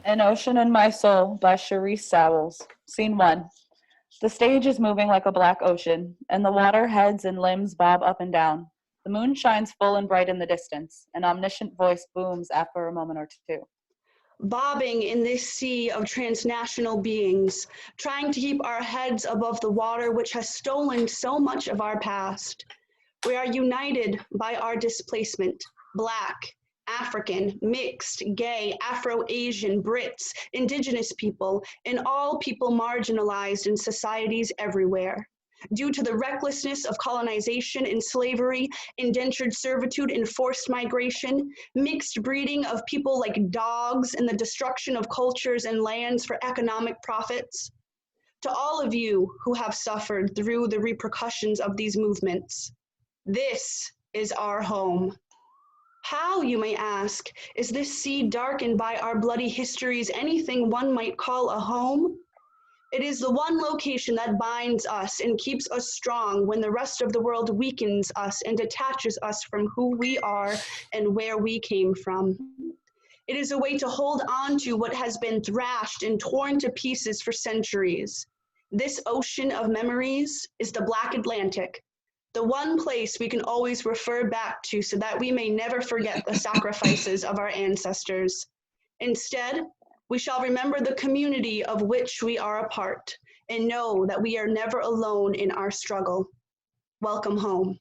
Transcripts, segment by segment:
An Ocean in My Soul by Cherise Sowells. Scene 1. The stage is moving like a black ocean, and the water heads and limbs bob up and down. The moon shines full and bright in the distance. An omniscient voice booms after a moment or two. Bobbing in this sea of transnational beings, trying to keep our heads above the water which has stolen so much of our past. We are united by our displacement, Black, African, mixed, gay, Afro-Asian, Brits, indigenous people, and all people marginalized in societies everywhere. Due to the recklessness of colonization and slavery, indentured servitude and forced migration, mixed breeding of people like dogs, and the destruction of cultures and lands for economic profits. To all of you who have suffered through the repercussions of these movements, this is our home. How, you may ask, is this sea darkened by our bloody histories anything one might call a home? It is the one location that binds us and keeps us strong when the rest of the world weakens us and detaches us from who we are and where we came from. It is a way to hold on to what has been thrashed and torn to pieces for centuries. This ocean of memories is the Black Atlantic, the one place we can always refer back to so that we may never forget the sacrifices of our ancestors. Instead, we shall remember the community of which we are a part and know that we are never alone in our struggle. Welcome home.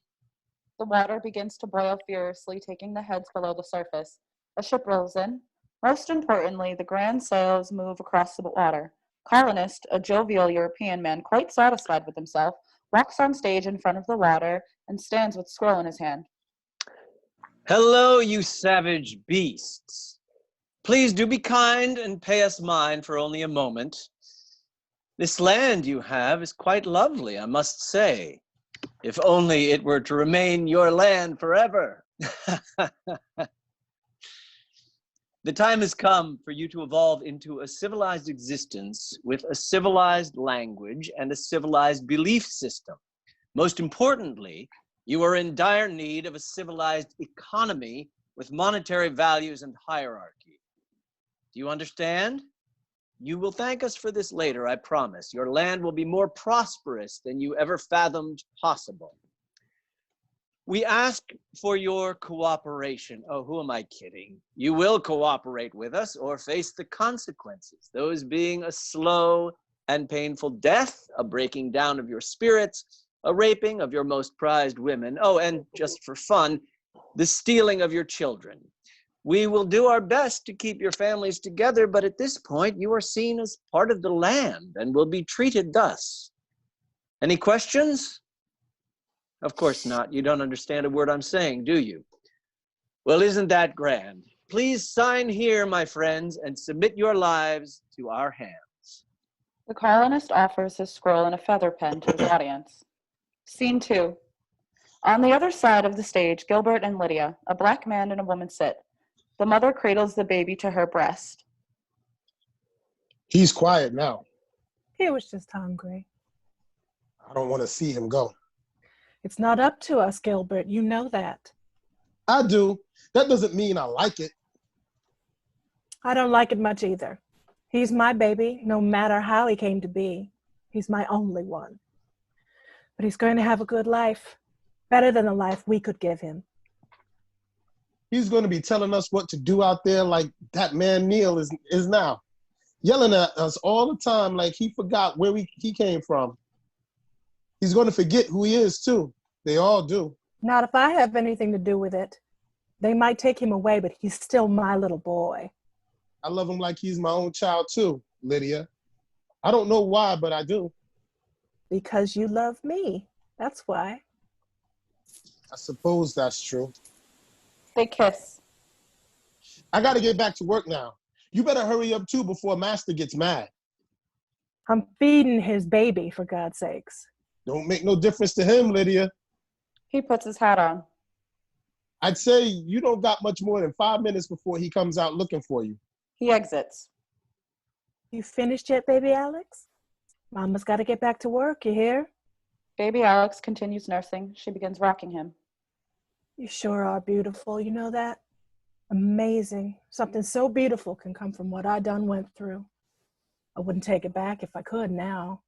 The water begins to boil furiously, taking the heads below the surface. A ship rolls in. Most importantly, the grand sails move across the water. Colonist, a jovial European man quite satisfied with himself, walks on stage in front of the water and stands with scroll in his hand. Hello, you savage beasts. Please do be kind and pay us mind for only a moment. This land you have is quite lovely, I must say. If only it were to remain your land forever. The time has come for you to evolve into a civilized existence with a civilized language and a civilized belief system. Most importantly, you are in dire need of a civilized economy with monetary values and hierarchy. Do you understand? You will thank us for this later, I promise. Your land will be more prosperous than you ever fathomed possible. We ask for your cooperation. Oh, who am I kidding? You will cooperate with us or face the consequences, those being a slow and painful death, a breaking down of your spirits, a raping of your most prized women. Oh, and just for fun, the stealing of your children. We will do our best to keep your families together, but at this point, you are seen as part of the land and will be treated thus. Any questions? Of course not. You don't understand a word I'm saying, do you? Well, isn't that grand? Please sign here, my friends, and submit your lives to our hands. The colonist offers his scroll and a feather pen to his audience. Scene 2. On the other side of the stage, Gilbert and Lydia, a black man and a woman, sit. The mother cradles the baby to her breast. He's quiet now. He was just hungry. I don't want to see him go. It's not up to us, Gilbert. You know that. I do. That doesn't mean I like it. I don't like it much either. He's my baby, no matter how he came to be. He's my only one. But he's going to have a good life, better than the life we could give him. He's going to be telling us what to do out there like that man Neil is now. Yelling at us all the time like he forgot where he came from. He's going to forget who he is too. They all do. Not if I have anything to do with it. They might take him away, but he's still my little boy. I love him like he's my own child too, Lydia. I don't know why, but I do. Because you love me. That's why. I suppose that's true. They kiss. I got to get back to work now. You better hurry up too before Master gets mad. I'm feeding his baby, for God's sakes. Don't make no difference to him, Lydia. He puts his hat on. I'd say you don't got much more than 5 minutes before he comes out looking for you. He exits. You finished yet, baby Alex? Mama's got to get back to work, you hear? Baby Alex continues nursing. She begins rocking him. You sure are beautiful, you know that? Amazing. Something so beautiful can come from what I done went through. I wouldn't take it back if I could now.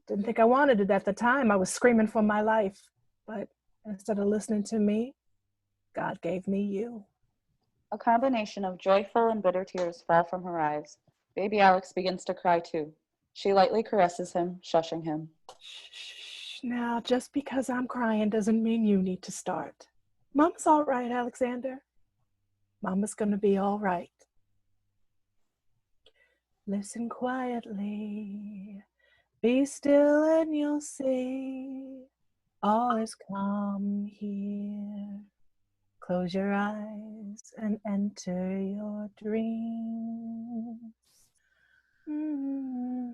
Didn't think I wanted it at the time. I was screaming for my life. But instead of listening to me, God gave me you. A combination of joyful and bitter tears fall from her eyes. Baby Alex begins to cry too. She lightly caresses him, shushing him. Shh. Now, just because I'm crying doesn't mean you need to start. Mama's all right, Alexander. Mama's gonna be all right. Listen quietly. Be still and you'll see all is calm here. Close your eyes and enter your dreams.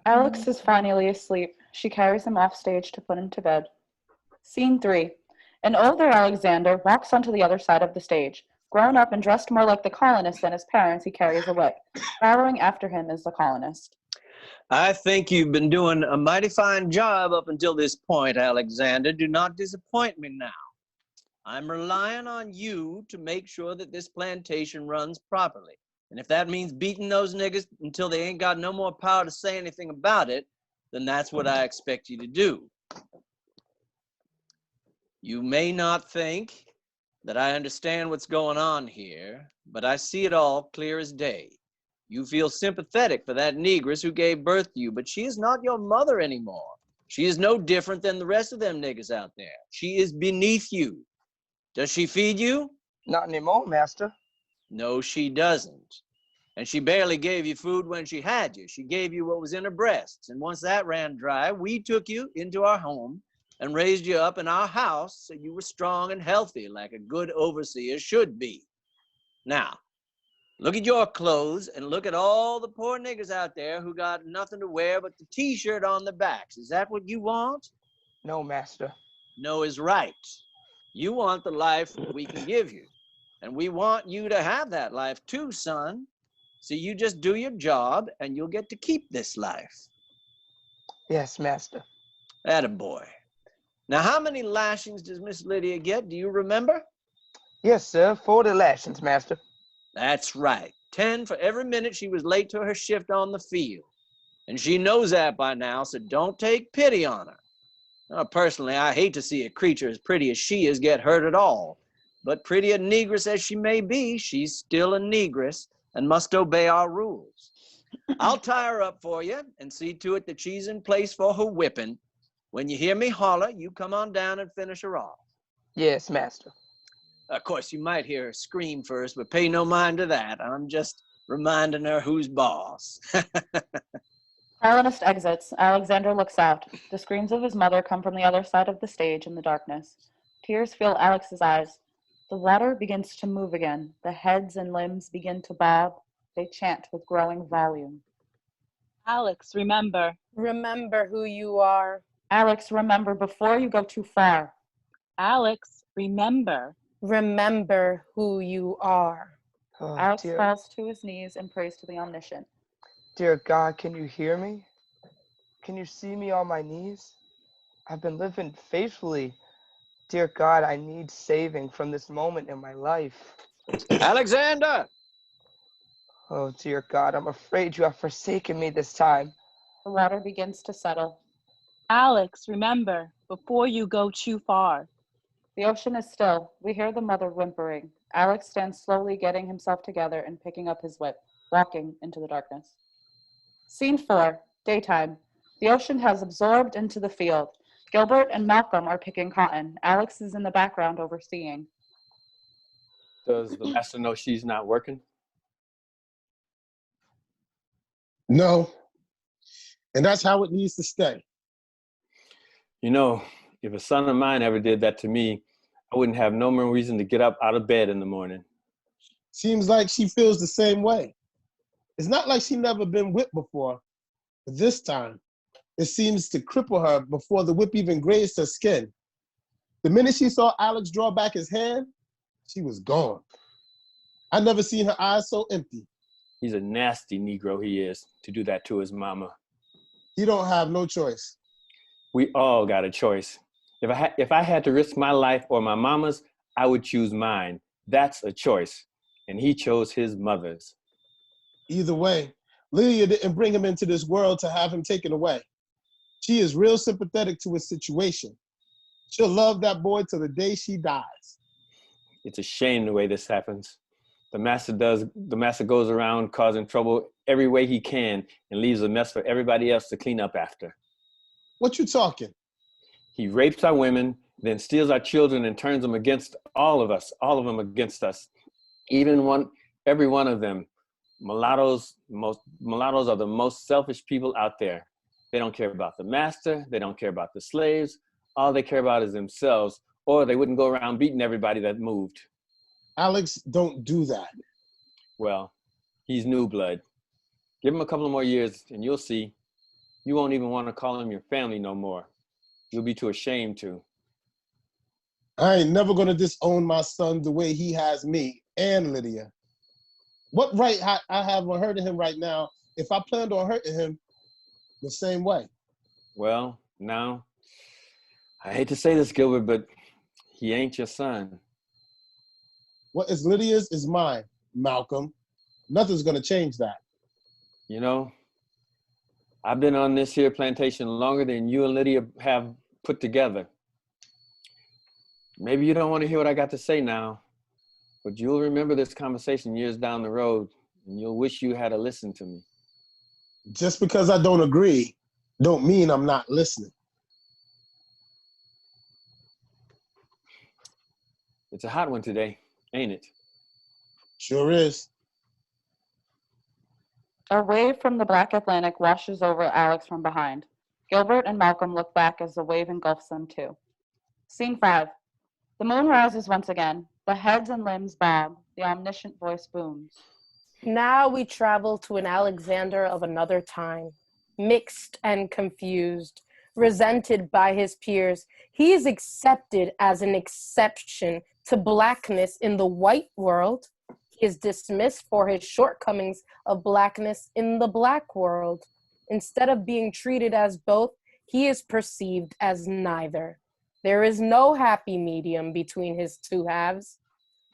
Alex is finally asleep. She carries him off stage to put him to bed. Scene 3. An older Alexander walks onto the other side of the stage. Grown up and dressed more like the colonist than his parents, he carries a whip. Following after him is the colonist. I think you've been doing a mighty fine job up until this point, Alexander. Do not disappoint me now. I'm relying on you to make sure that this plantation runs properly. And if that means beating those niggas until they ain't got no more power to say anything about it, then that's what I expect you to do. You may not think that I understand what's going on here, but I see it all clear as day. You feel sympathetic for that negress who gave birth to you, but she is not your mother anymore. She is no different than the rest of them niggas out there. She is beneath you. Does she feed you? Not anymore, master. No, she doesn't. And she barely gave you food when she had you. She gave you what was in her breasts. And once that ran dry, we took you into our home and raised you up in our house so you were strong and healthy like a good overseer should be. Now, look at your clothes and look at all the poor niggas out there who got nothing to wear but the t-shirt on their backs. Is that what you want? No, master. No is right. You want the life we can give you. And we want you to have that life too, son. So you just do your job and you'll get to keep this life. Yes, master. Attaboy. Now, how many lashings does Miss Lydia get? Do you remember? Yes, sir. 40 lashings, master. That's right. 10 for every minute she was late to her shift on the field. And she knows that by now, so don't take pity on her. Now, personally, I hate to see a creature as pretty as she is get hurt at all. But pretty a negress as she may be, she's still a negress and must obey our rules. I'll tie her up for you and see to it that she's in place for her whipping. When you hear me holler, you come on down and finish her off. Yes, master. Of course, you might hear her scream first, but pay no mind to that. I'm just reminding her who's boss. Colonist exits. Alexander looks out. The screams of his mother come from the other side of the stage in the darkness. Tears fill Alex's eyes. The water begins to move again. The heads and limbs begin to bob. They chant with growing volume. Alex, remember. Remember who you are. Alex, remember before you go too far. Alex, remember. Remember who you are. Oh, Alex dear, falls to his knees and prays to the Omniscient. dear God, can you hear me? Can you see me on my knees? I've been living faithfully. Dear God, I need saving from this moment in my life. Alexander! Oh, dear God, I'm afraid you have forsaken me this time. The water begins to settle. Alex, remember, before you go too far. The ocean is still. We hear the mother whimpering. Alex stands slowly getting himself together and picking up his whip, walking into the darkness. Scene 4, daytime. The ocean has absorbed into the field. Gilbert and Malcolm are picking cotton. Alex is in the background overseeing. Does the master know she's not working? No. And that's how it needs to stay. You know, if a son of mine ever did that to me, I wouldn't have no more reason to get up out of bed in the morning. Seems like she feels the same way. It's not like she never been whipped before, but this time, it seems to cripple her before the whip even grazed her skin. The minute she saw Alex draw back his hand, she was gone. I never seen her eyes so empty. He's a nasty Negro, he is, to do that to his mama. He don't have no choice. We all got a choice. If I had to risk my life or my mama's, I would choose mine. That's a choice. and he chose his mother's. Either way, Lydia didn't bring him into this world to have him taken away. She is real sympathetic to his situation. She'll love that boy till the day she dies. It's a shame the way this happens. The master goes around causing trouble every way he can and leaves a mess for everybody else to clean up after. What you talking? He rapes our women, then steals our children and turns them against all of them against us. Every one of them. Mulattoes are the most selfish people out there. They don't care about the master. They don't care about the slaves. All they care about is themselves, or they wouldn't go around beating everybody that moved. Alex, don't do that. Well, he's new blood. Give him a couple of more years and you'll see. You won't even want to call him your family no more. You'll be too ashamed to. I ain't never gonna disown my son the way he has me and Lydia. What right I have on hurting him right now if I planned on hurting him the same way? Well, now, I hate to say this, Gilbert, but he ain't your son. What is Lydia's is mine, Malcolm. Nothing's gonna change that. You know, I've been on this here plantation longer than you and Lydia have put together. Maybe you don't want to hear what I got to say now, but you'll remember this conversation years down the road, and you'll wish you had listened to me. Just because I don't agree, don't mean I'm not listening. It's a hot one today, ain't it? Sure is. A wave from the black Atlantic washes over Alex from behind. Gilbert and Malcolm look back as the wave engulfs them too. Scene 5. The moon rises once again. The heads and limbs bob. The omniscient voice booms. Now we travel to an Alexander of another time, mixed and confused, resented by his peers. He is accepted as an exception to blackness in the white world. He is dismissed for his shortcomings of blackness in the black world. Instead of being treated as both, he is perceived as neither. There is no happy medium between his two halves.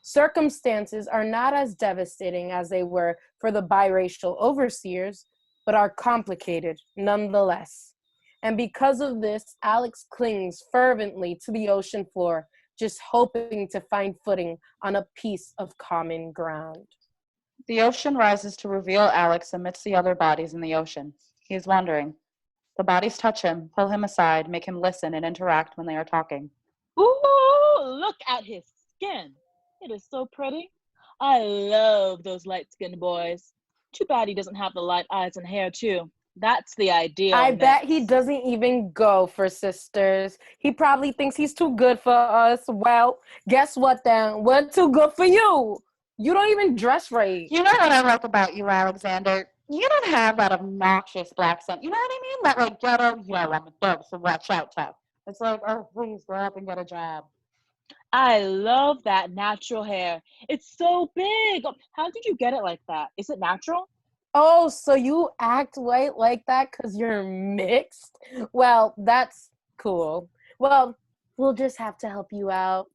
Circumstances are not as devastating as they were for the biracial overseers, but are complicated nonetheless. And because of this, Alex clings fervently to the ocean floor, just hoping to find footing on a piece of common ground. The ocean rises to reveal Alex amidst the other bodies in the ocean. He is wandering. The bodies touch him, pull him aside, make him listen and interact when they are talking. Ooh, look at his skin. It is so pretty. I love those light-skinned boys. Too bad he doesn't have the light eyes and hair, too. That's the ideal. I bet he doesn't even go for sisters. He probably thinks he's too good for us. Well, guess what then? We're too good for you. You don't even dress right. You know what I like about you, Alexander? You don't have that obnoxious black scent. You know what I mean? That like ghetto, I'm a dog, so watch out tough. It's like, oh, please go up and get a job. I love that natural hair. It's so big. How did you get it like that? Is it natural? Oh, so you act white like that because you're mixed? Well, that's cool. Well, we'll just have to help you out.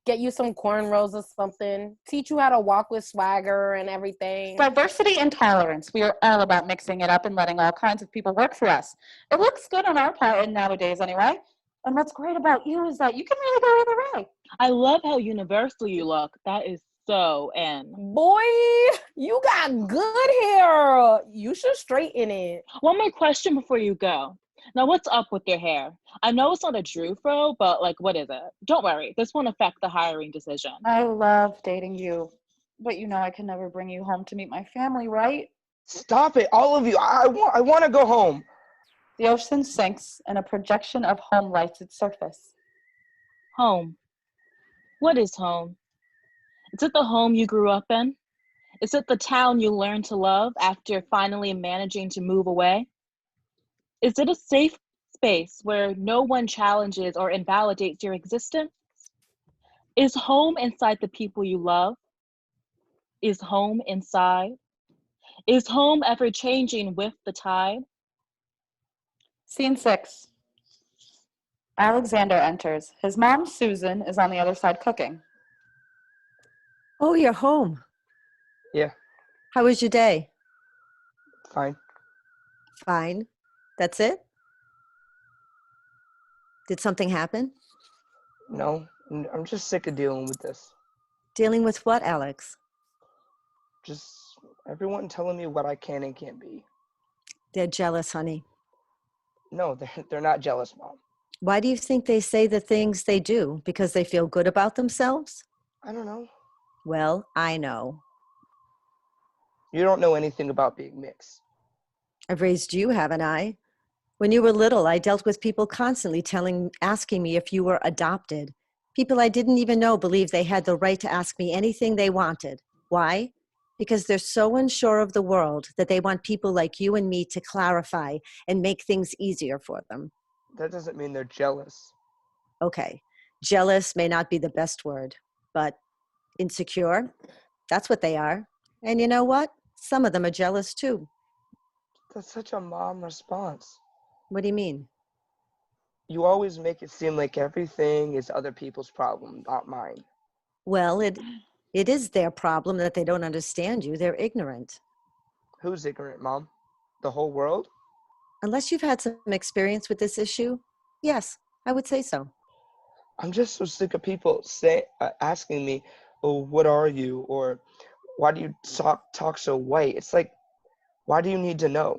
Get you some cornrows or something. Teach you how to walk with swagger and everything. Diversity and tolerance. We are all about mixing it up and letting all kinds of people work for us. It looks good on our part nowadays anyway. And what's great about you is that you can really go either way. I love how universal you look. That is so in. Boy, you got good hair. You should straighten it. One more question before you go. Now, what's up with your hair? I know it's not a Drew fro, but like, what is it? Don't worry, this won't affect the hiring decision. I love dating you, but you know I can never bring you home to meet my family, right? Stop it, all of you. I want to go home. The ocean sinks, and a projection of home lights its surface. Home. What is home? Is it the home you grew up in? Is it the town you learned to love after finally managing to move away? Is it a safe space where no one challenges or invalidates your existence? Is home inside the people you love? Is home inside? Is home ever changing with the tide? Scene 6. Alexander enters. His mom, Susan, is on the other side cooking. Oh, you're home. Yeah, How was your day? fine. Fine. That's it? Did something happen? No, I'm just sick of dealing with this. Dealing with what, Alex? Just everyone telling me what I can and can't be. They're jealous, honey. No, they're not jealous, Mom. Why do you think they say the things they do? Because they feel good about themselves? I don't know. Well, I know. You don't know anything about being mixed. I've raised you, haven't I? When you were little, I dealt with people constantly asking me if you were adopted. People I didn't even know believed they had the right to ask me anything they wanted. Why? Because they're so unsure of the world that they want people like you and me to clarify and make things easier for them. That doesn't mean they're jealous. Okay, jealous may not be the best word, but insecure, that's what they are. And you know what? Some of them are jealous too. That's such a mom response. What do you mean? You always make it seem like everything is other people's problem, not mine. Well, it is their problem that they don't understand you. They're ignorant. Who's ignorant, Mom? The whole world? Unless you've had some experience with this issue, yes, I would say so. I'm just so sick of people asking me, "Oh, what are you?" or "Why do you talk so white?" It's like, why do you need to know?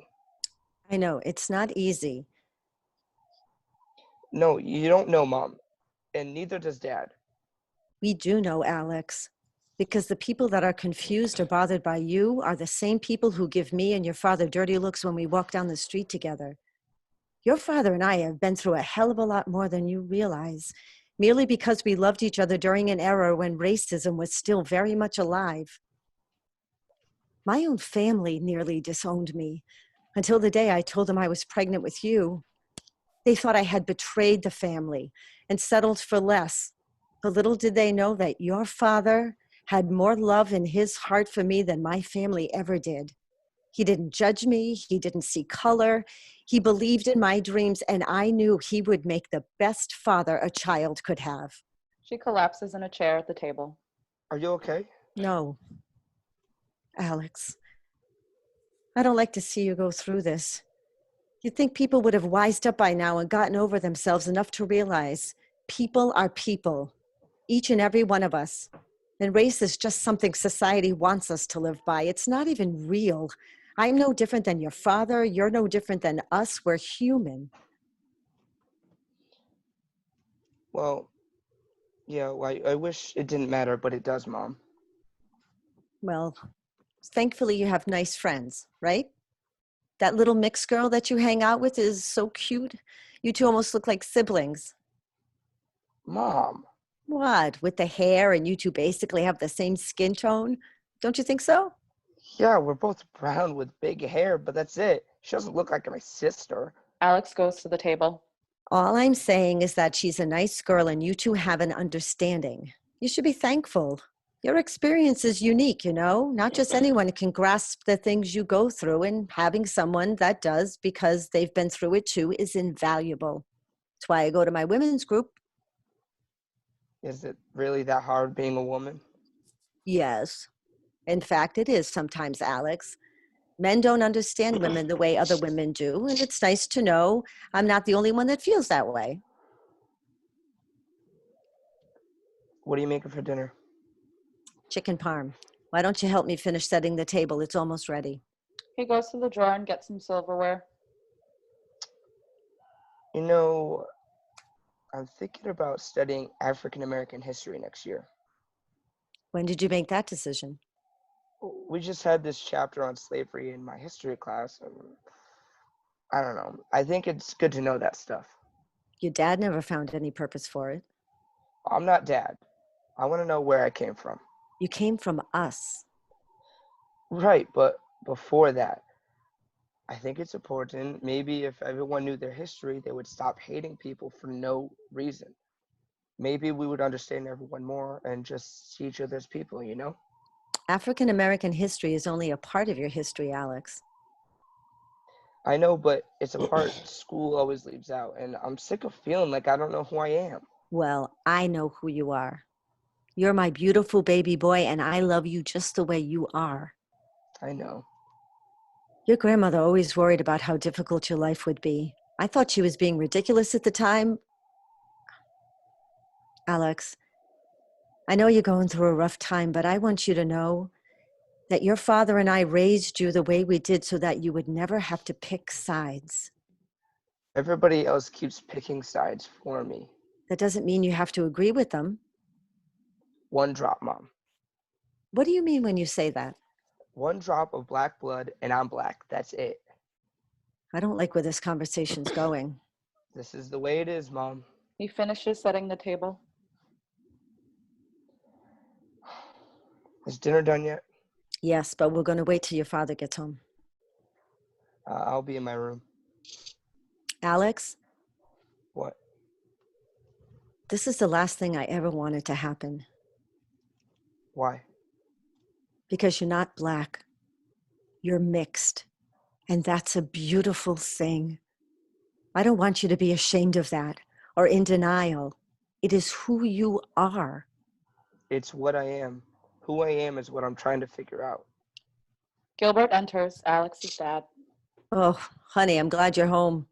I know, it's not easy. No, you don't know, Mom, and neither does Dad. We do know, Alex, because the people that are confused or bothered by you are the same people who give me and your father dirty looks when we walk down the street together. Your father and I have been through a hell of a lot more than you realize, merely because we loved each other during an era when racism was still very much alive. My own family nearly disowned me until the day I told them I was pregnant with you. They thought I had betrayed the family and settled for less. But little did they know that your father had more love in his heart for me than my family ever did. He didn't judge me. He didn't see color. He believed in my dreams, and I knew he would make the best father a child could have. She collapses in a chair at the table. Are you okay? No, Alex, I don't like to see you go through this. You'd think people would have wised up by now and gotten over themselves enough to realize people are people, each and every one of us. And race is just something society wants us to live by. It's not even real. I'm no different than your father. You're no different than us. We're human. Well, yeah, I wish it didn't matter, but it does, Mom. Well, thankfully you have nice friends, right? That little mixed girl that you hang out with is so cute. You two almost look like siblings. Mom. What? With the hair, and you two basically have the same skin tone? Don't you think so? Yeah, we're both brown with big hair, but that's it. She doesn't look like my sister. Alex goes to the table. All I'm saying is that she's a nice girl and you two have an understanding. You should be thankful. Your experience is unique, you know? Not just anyone can grasp the things you go through, and having someone that does because they've been through it too is invaluable. That's why I go to my women's group. Is it really that hard being a woman? Yes. In fact, it is sometimes, Alex. Men don't understand women the way other women do, and it's nice to know I'm not the only one that feels that way. What are you making for dinner? Chicken parm. Why don't you help me finish setting the table? It's almost ready. He goes to the drawer and gets some silverware. You know, I'm thinking about studying African American history next year. When did you make that decision? We just had this chapter on slavery in my history class, and I don't know. I think it's good to know that stuff. Your dad never found any purpose for it. I'm not Dad. I want to know where I came from. You came from us. Right, but before that, I think it's important. Maybe if everyone knew their history, they would stop hating people for no reason. Maybe we would understand everyone more and just see each other as people, you know? African American history is only a part of your history, Alex. I know, but it's a part school always leaves out, and I'm sick of feeling like I don't know who I am. Well, I know who you are. You're my beautiful baby boy, and I love you just the way you are. I know. Your grandmother always worried about how difficult your life would be. I thought she was being ridiculous at the time. Alex, I know you're going through a rough time, but I want you to know that your father and I raised you the way we did so that you would never have to pick sides. Everybody else keeps picking sides for me. That doesn't mean you have to agree with them. One drop, Mom. What do you mean when you say that? One drop of black blood, and I'm black. That's it. I don't like where this conversation's going. This is the way it is, Mom. He finishes setting the table. Is dinner done yet? Yes, but we're going to wait till your father gets home. I'll be in my room. Alex, What? this is the last thing I ever wanted to happen. Why? Because you're not black. You're mixed. And that's a beautiful thing. I don't want you to be ashamed of that or in denial. It is who you are. It's what I am. Who I am is what I'm trying to figure out. Gilbert enters, Alex's dad. Oh, honey, I'm glad you're home.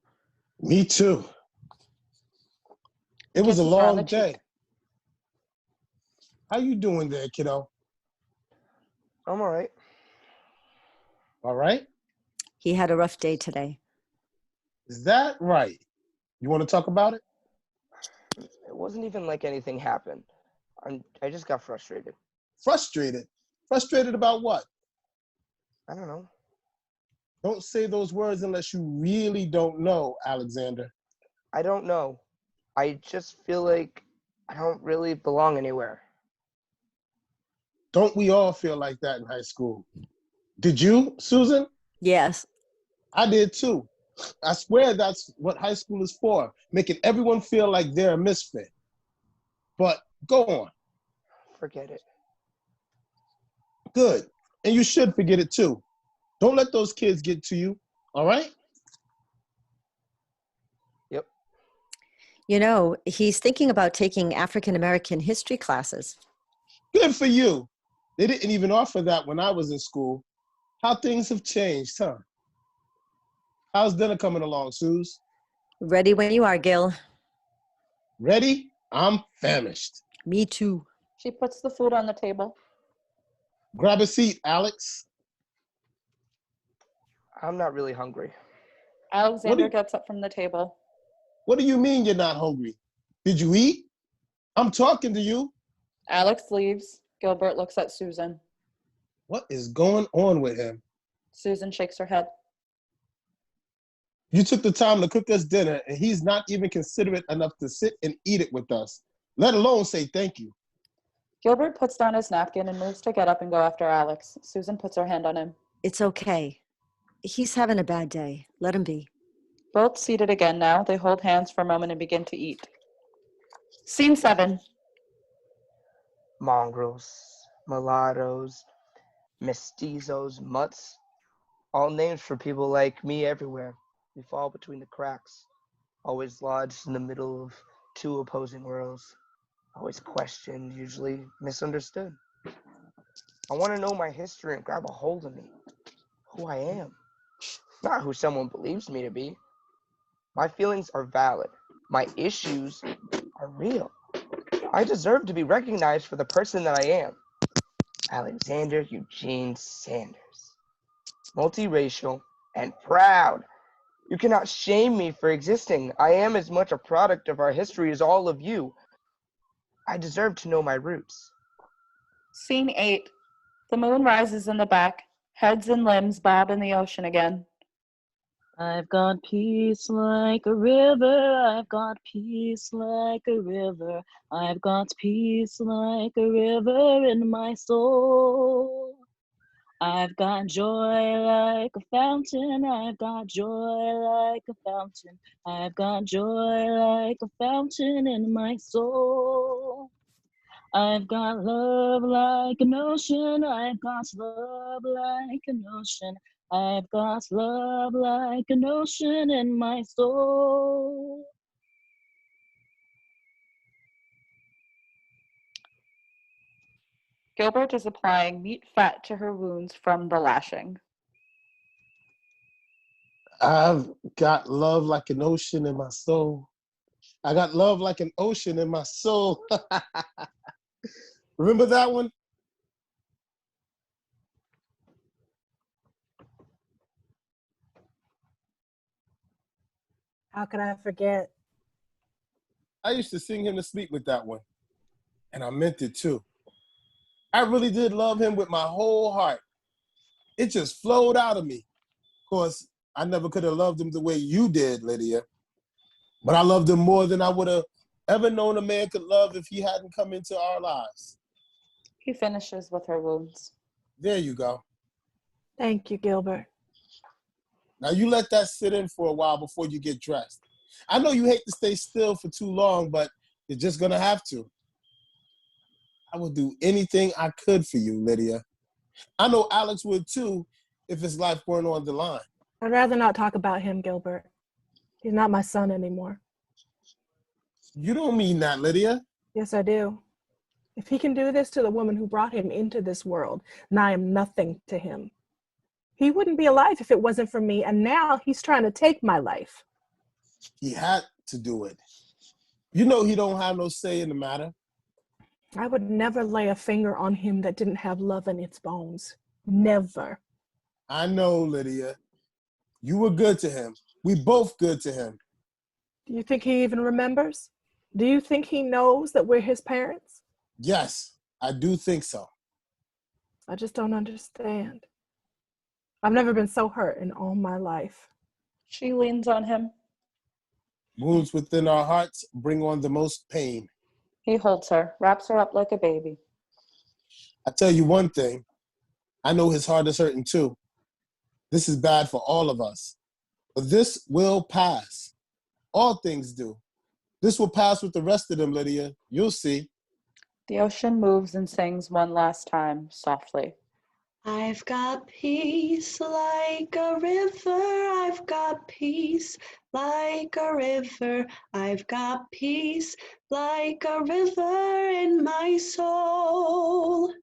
Me too. It was a Kisses her on long the day. cheek. How you doing there, kiddo? I'm all right. All right? He had a rough day today. Is that right? You want to talk about it? It wasn't even like anything happened. I just got frustrated. Frustrated? Frustrated about what? I don't know. Don't say those words unless you really don't know, Alexander. I don't know. I just feel like I don't really belong anywhere. Don't we all feel like that in high school? Did you, Susan? Yes. I did too. I swear that's what high school is for, making everyone feel like they're a misfit. But go on. Forget it. Good. And you should forget it too. Don't let those kids get to you, all right? Yep. You know, he's thinking about taking African American history classes. Good for you. They didn't even offer that when I was in school. How things have changed, huh? How's dinner coming along, Suze? Ready when you are, Gil. Ready? I'm famished. Me too. She puts the food on the table. Grab a seat, Alex. I'm not really hungry. Alexander gets up from the table. What do you mean you're not hungry? Did you eat? I'm talking to you. Alex leaves. Gilbert looks at Susan. What is going on with him? Susan shakes her head. You took the time to cook us dinner, and he's not even considerate enough to sit and eat it with us, let alone say thank you. Gilbert puts down his napkin and moves to get up and go after Alex. Susan puts her hand on him. It's okay. He's having a bad day. Let him be. Both seated again now, they hold hands for a moment and begin to eat. Scene 7. Mongrels, mulattoes, mestizos, mutts. All names for people like me everywhere. We fall between the cracks. Always lodged in the middle of two opposing worlds. Always questioned, usually misunderstood. I want to know my history and grab a hold of me. Who I am. Not who someone believes me to be. My feelings are valid. My issues are real. I deserve to be recognized for the person that I am. Alexander Eugene Sanders. Multiracial and proud. You cannot shame me for existing. I am as much a product of our history as all of you. I deserve to know my roots. Scene 8. The moon rises in the back. Heads and limbs bob in the ocean again. I've got peace like a river. I've got peace like a river. I've got peace like a river in my soul. I've got joy like a fountain. I've got joy like a fountain. I've got joy like a fountain in my soul. I've got love like an ocean. I've got love like an ocean. I've got love like an ocean in my soul. Gilbert is applying meat fat to her wounds from the lashing. I've got love like an ocean in my soul. I got love like an ocean in my soul. Remember that one? How could I forget? I used to sing him to sleep with that one. And I meant it too. I really did love him with my whole heart. It just flowed out of me. Of course, I never could have loved him the way you did, Lydia. But I loved him more than I would have ever known a man could love if he hadn't come into our lives. He finishes with her wounds. There you go. Thank you, Gilbert. Now you let that sit in for a while before you get dressed. I know you hate to stay still for too long, but you're just gonna have to. I would do anything I could for you, Lydia. I know Alex would too if his life weren't on the line. I'd rather not talk about him, Gilbert. He's not my son anymore. You don't mean that, Lydia. Yes, I do. If he can do this to the woman who brought him into this world, then I am nothing to him. He wouldn't be alive if it wasn't for me, and now he's trying to take my life. He had to do it. You know he don't have no say in the matter. I would never lay a finger on him that didn't have love in its bones. Never. I know, Lydia. You were good to him. We both good to him. Do you think he even remembers? Do you think he knows that we're his parents? Yes, I do think so. I just don't understand. I've never been so hurt in all my life. She leans on him. Wounds within our hearts bring on the most pain. He holds her, wraps her up like a baby. I tell you one thing, I know his heart is hurting too. This is bad for all of us. But this will pass. All things do. This will pass with the rest of them, Lydia. You'll see. The ocean moves and sings one last time, softly. I've got peace like a river, I've got peace like a river, I've got peace like a river in my soul.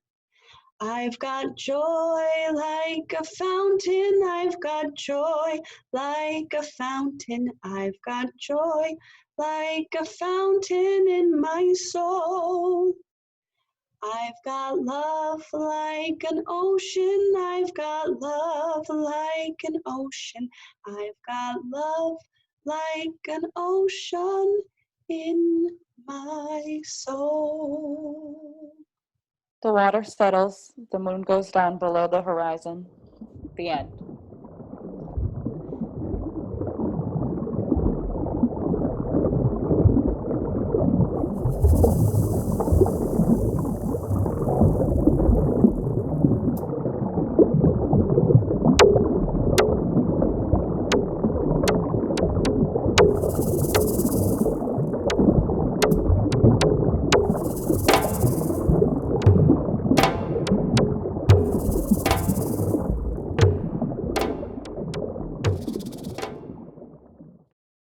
I've got joy like a fountain, I've got joy like a fountain, I've got joy like a fountain in my soul. I've got love like an ocean, I've got love like an ocean, I've got love like an ocean in my soul. The water settles, the moon goes down below the horizon. The end.